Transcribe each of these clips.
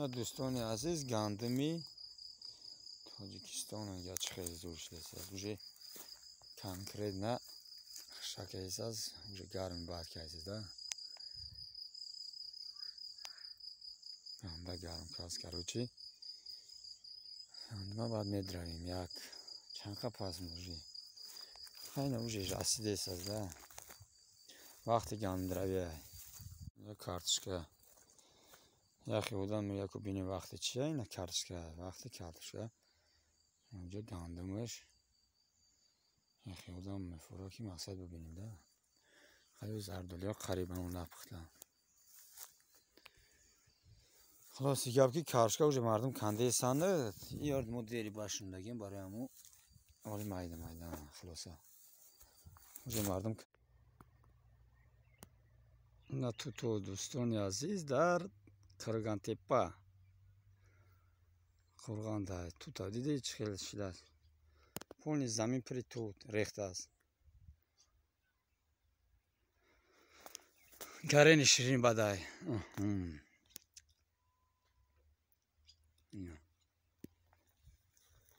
دوستان عزیز گندمی تاجیکستان یا چه خیلی زور شده уже конкрет نه شکایت از уже گرم بعد کیسه ده همدا گرم کاس کروچی ما بعد میدرویم یک چند پاس میشه خیلی уже رسیده است ده وقتی گندم درویه یا کارتشکه یا خیودان میگه که بینی وقتی چیه اینا کارتشکه وقتی کارتشکه اونجا گندمش یا خیودان میفوره که مقصد ببینیم ده خیلی زردالیا قریبا اون نپختن خلاص گپ که کارشگاه уже مردم کنده سنده یارد مدیری باشندگیم برای همو ولی مایده خلاصه уже مردم на تو دوستان عزیز در Qirg'onteppa Qo'rg'onda tut دیدی چه خیلی شده полный زمین پر توت ریخته است گرین شیرین بدای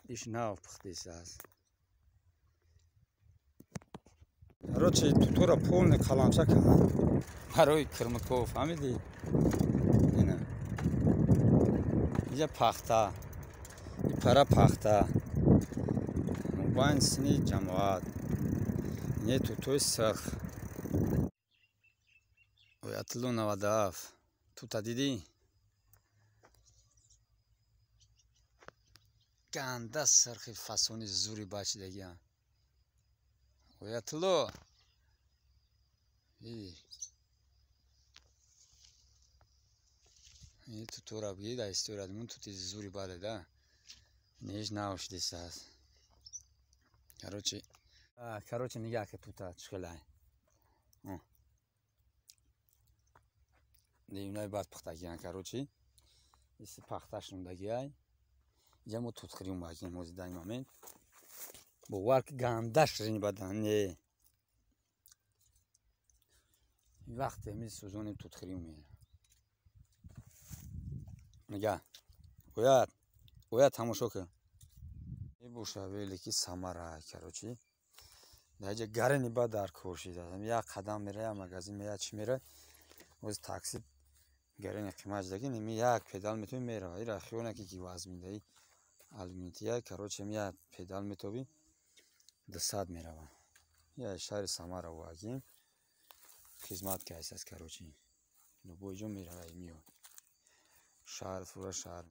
ایش ناو پختیس است короче туту را полный қаламша کرد برای کرمکو فهمیدی اینا اینجا پخته این پرا پخته موباین سنی جماعت نه توتوی سرخ ویاتلو نواداف توتا دیدی گنده سرخی فسونی زوری باچ دیگه ویاتلو این توتو را بگید استورد من توتی زوری باده ده نیش ناوش دیسته است короче نگاه که توتا چخلای دیونای بعد پختگی هن короче ایسی پختش نمدگی های اینجا ما توت خریم باگیم موزی در این مومنت با ورک گندش رینی بدن نه این وقت همیز سوزونیم توت خریم میره نگاه باید تماشا کن این بوشه ویلی که سمره короче در اینجا گرنی با در کورشید هستم یک قدم میره یا مگازین میره چی میره وز تاکسی گرنی قیمت دگی نمی یک پدال میتونی میره ای را خیونه که وزن میده ای علمیتیه короче یک پدال میتوبی 200 میره یا شهر سمره واگیم خدمت که است короче لبوی جو میره میو شهر فورا شهر